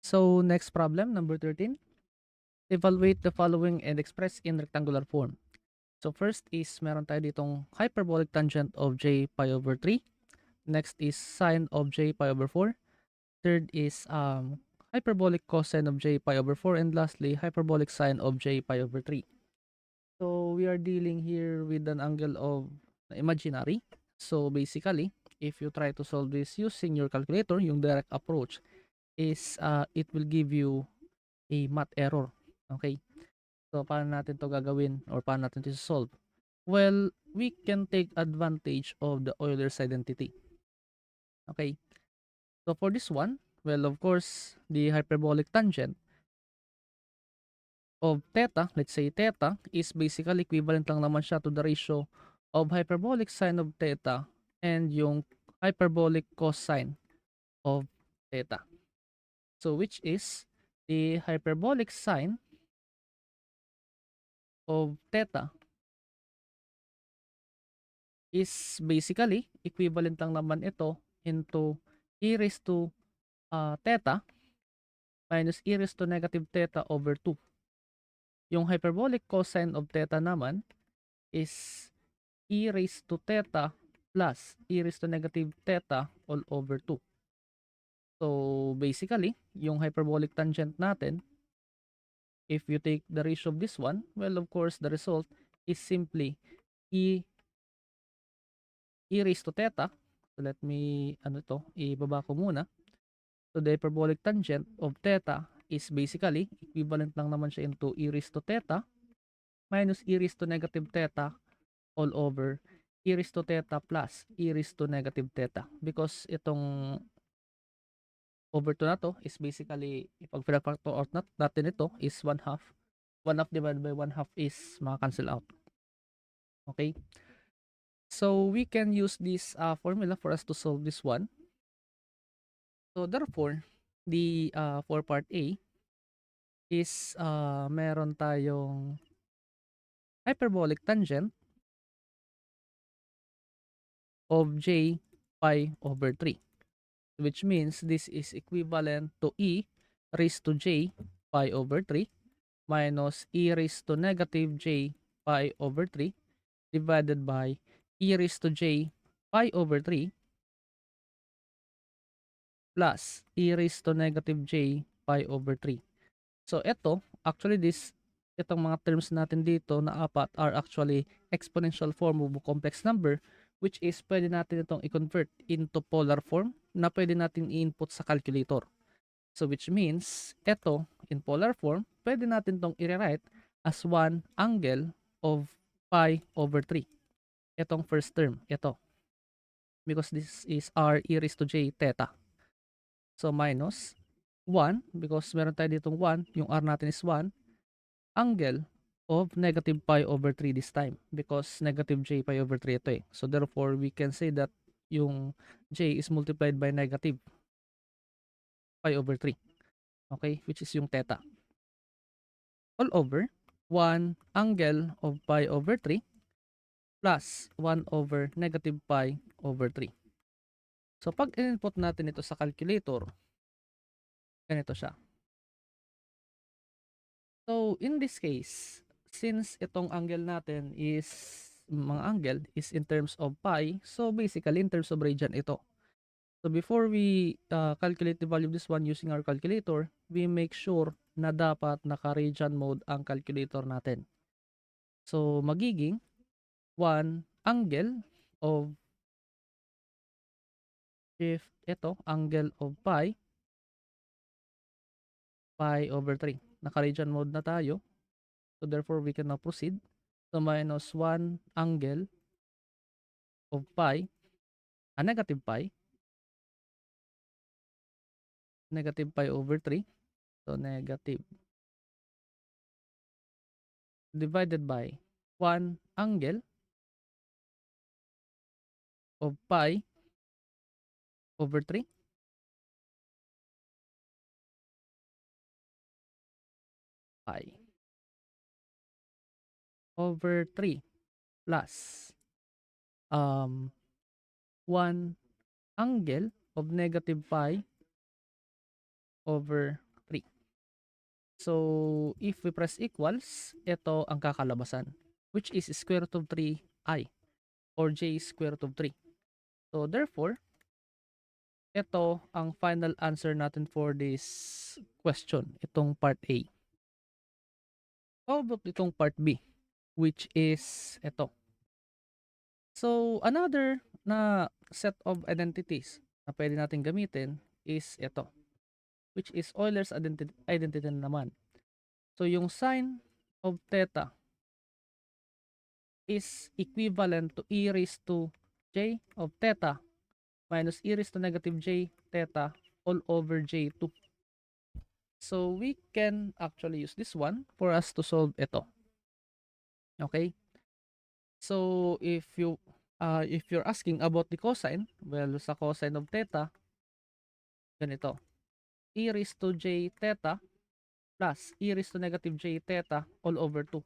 So next problem, number 13. Evaluate the following and express in rectangular form. So first is meron tayo ditong hyperbolic tangent of j pi over 3. Next is sine of j pi over 4. Third is hyperbolic cosine of j pi over 4. And lastly, hyperbolic sine of j pi over 3. So we are dealing here with an angle of imaginary. So basically, if you try to solve this using your calculator, yung direct approach is it will give you a math error. Okay? So, paano natin to gagawin or paano natin to solve? Well, we can take advantage of the Euler's identity. Okay? So, for this one, well, of course, the hyperbolic tangent of theta, let's say theta, is basically equivalent lang naman siya to the ratio of hyperbolic sine of theta and yung hyperbolic cosine of theta. So, which is the hyperbolic sine of theta is basically equivalent lang naman ito into e raised to theta minus e raised to negative theta over 2. Yung hyperbolic cosine of theta naman is e raised to theta plus e raised to negative theta all over 2. So basically, yung hyperbolic tangent natin, if you take the ratio of this one, well, of course, the result is simply e raised to theta. So let me, ibaba ko muna. So the hyperbolic tangent of theta is basically equivalent lang naman siya into e raised to theta minus e raised to negative theta all over e raised to theta plus e raised to negative theta. Because itong over 2 na to is basically, pag pinag-factor out natin ito is 1/2. 1/2 divided by 1/2 is maka-cancel out. Okay? So we can use this formula for us to solve this one. So therefore, the for part A is meron tayong hyperbolic tangent of j pi over 3, which means this is equivalent to e raised to j pi over 3 minus e raised to negative j pi over 3 divided by e raised to j pi over 3 plus e raised to negative j pi over 3. So ito, actually itong mga terms natin dito na apat are actually exponential form of a complex number, which is pwede natin itong i-convert into polar form na pwede natin i-input sa calculator. So which means, ito in polar form, pwede natin itong i-rewrite as 1 angle of pi over 3. Itong first term, ito. Because this is r e raised to j theta. So minus 1, because meron tayo ditong 1, yung r natin is 1, angle of negative pi over 3 this time because negative j pi over 3 ito eh. So therefore, we can say that yung j is multiplied by negative pi over 3. Okay? Which is yung theta. All over 1 angle of pi over 3 plus 1 over negative pi over 3. So pag in-input natin ito sa calculator, ganito siya. So in this case, since itong angle natin is mga angle is in terms of pi, so basically in terms of radian ito. So before we calculate the value of this one using our calculator, we make sure na dapat naka-radian mode ang calculator natin. So magiging 1 angle of shift ito, angle of pi over 3. Naka-radian mode na tayo. So therefore, we can now proceed. So minus 1 angle of pi, negative pi over 3. So negative divided by 1 angle of pi over 3 pi over 3 plus 1 angle of negative pi over So, if we press equals, ito ang kakalabasan, which is square root of 3i or j square root of 3. So, therefore, ito ang final answer natin for this question, itong part A. How about itong part B, which is ito. So, another na set of identities na pwede natin gamitin is ito, which is Euler's identity naman. So, yung sine of theta is equivalent to e raised to j of theta minus e raised to negative j theta all over j2. So, we can actually use this one for us to solve ito. Okay? So, if you're asking about the cosine, well, sa cosine of theta, ganito. E raised to j theta plus e raised to negative j theta all over 2.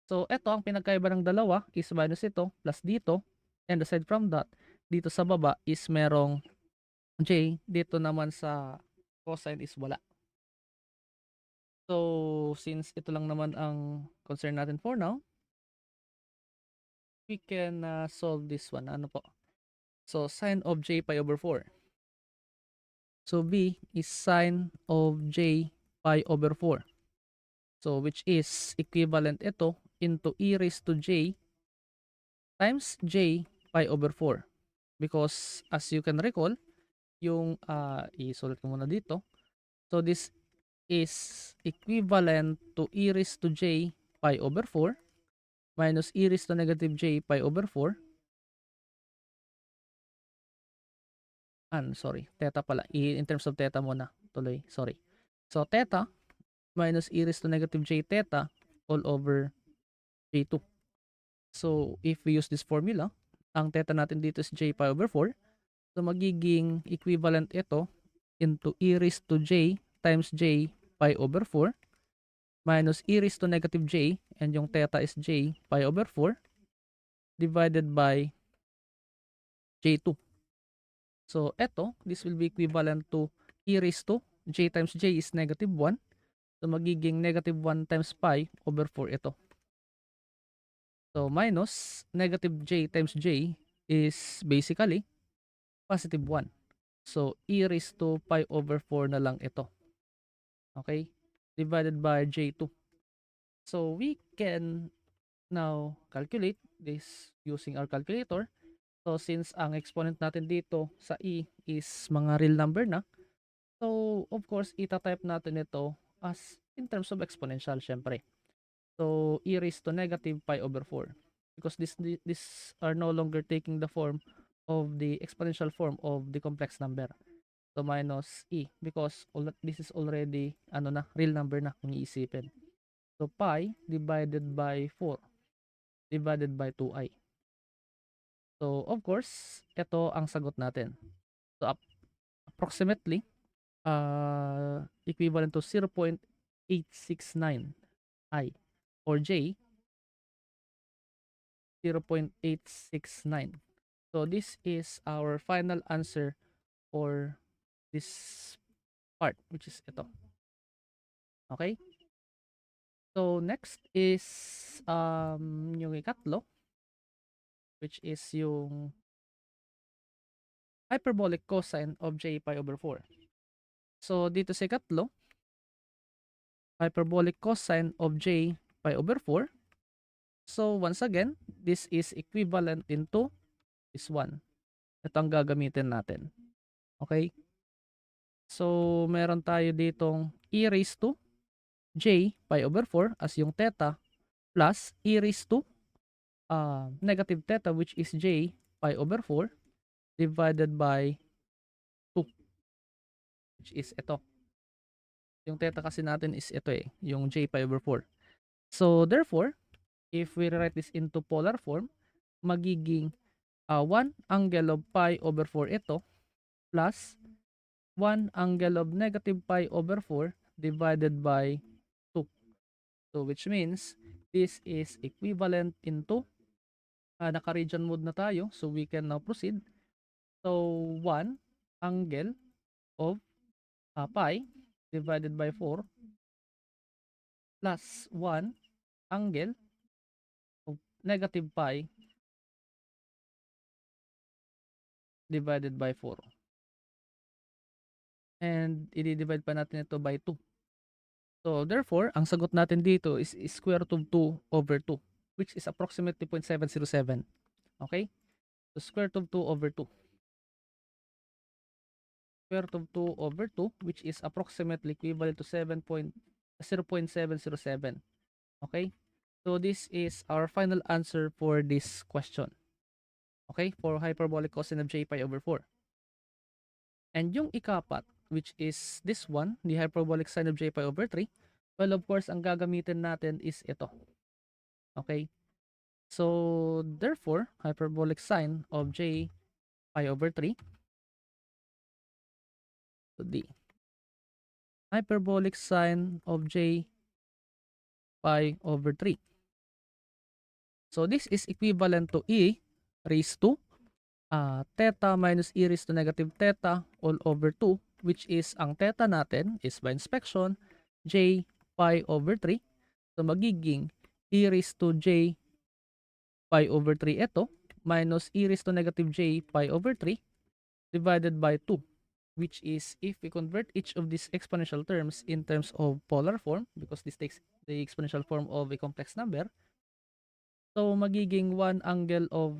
So, ito ang pinagkaiba ng dalawa is minus ito plus dito. And aside from that, dito sa baba is merong j. Dito naman sa cosine is wala. So, since ito lang naman ang concern natin for now, we can solve this one. Ano po? So, sine of j pi over 4. So, b is sine of j pi over 4. So, which is equivalent ito into e raised to j times j pi over 4. Because as you can recall, yung isulat ko muna dito. So, this is equivalent to e raised to j pi over 4 minus e raised to negative j pi over 4. Sorry, theta pala. In terms of theta muna. Tuloy, sorry. So, theta minus e raised to negative j theta all over j2. So, if we use this formula, ang theta natin dito is j pi over 4. So, magiging equivalent ito into e raised to j times j pi over 4 minus e raised to negative j, and yung theta is j pi over 4 divided by j2. So, eto, this will be equivalent to e raised to j times j is negative 1. So, magiging negative 1 times pi over 4 ito. So, minus negative j times j is basically positive 1. So, e raised to pi over 4 na lang ito. Okay? Divided by j2. So, we can now calculate this using our calculator. So, since ang exponent natin dito sa e is mga real number na, so, of course, ita-type natin ito as in terms of exponential, syempre. So, e raised to negative pi over 4. Because this are no longer taking the form of the exponential form of the complex number. So, minus e. Because this is already, real number na kung iisipin. So, pi divided by 4 divided by 2i. So, of course, ito ang sagot natin. So, approximately, equivalent to 0.869 I or J, 0.869. So, this is our final answer for this part, which is ito. Okay? So, next is yung ikatlo, which is yung hyperbolic cosine of j pi over 4. So, dito sa ikatlo, hyperbolic cosine of j pi over 4. So, once again, this is equivalent into this one. Ito ang gagamitin natin. Okay? So, meron tayo ditong e raised to j pi over 4 as yung theta plus e raised to negative theta, which is j pi over 4 divided by 2, which is ito. Yung theta kasi natin is ito yung j pi over 4. So, therefore, if we write this into polar form, magiging 1 angle of pi over 4 ito plus 1 angle of negative pi over 4 divided by 2. So, which means this is equivalent into naka-region mode na tayo. So, we can now proceed. So, 1 angle of pi divided by 4 plus 1 angle of negative pi divided by 4. And i-divide pa natin ito by 2. So therefore, ang sagot natin dito is square root of 2 over 2, which is approximately 0.707. Okay? So square root of 2 over 2. Square root of 2 over 2, which is approximately equivalent to 0.707. Okay? So this is our final answer for this question. Okay? For hyperbolic cosine of j pi over 4. And yung ikapat, which is this one, the hyperbolic sine of j pi over 3, well, of course, ang gagamitin natin is ito. Okay? So, therefore, hyperbolic sine of j pi over 3, so the hyperbolic sine of j pi over 3. So, this is equivalent to e raised to theta minus e raised to negative theta all over 2, which is ang theta natin is by inspection j pi over 3. So magiging e raised to j pi over 3 ito minus e raised to negative j pi over 3 divided by 2, which is if we convert each of these exponential terms in terms of polar form, because this takes the exponential form of a complex number, so magiging 1 angle of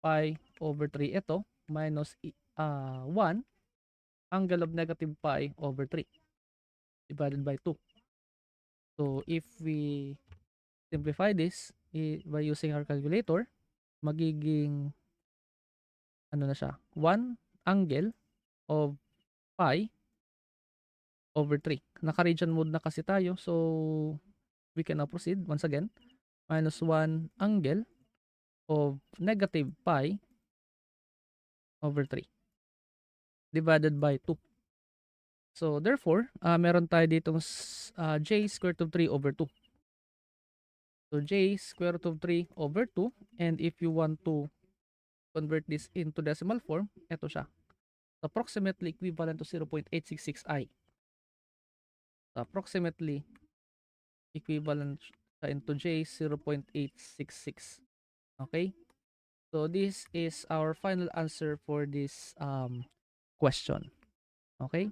pi over 3 ito minus 1 angle of negative pi over 3 divided by 2. So if we simplify this by using our calculator, magiging ano na siya, 1 angle of pi over 3. Naka-region mode na kasi tayo, so we can now proceed once again. Minus 1 angle of negative pi over 3 divided by 2. So therefore, meron tayo ditong j square root of 3 over 2. So j square root of 3 over 2, and if you want to convert this into decimal form, ito siya. Approximately equivalent to 0.866 I. Approximately equivalent into j 0.866. Okay? So this is our final answer for this question. Okay?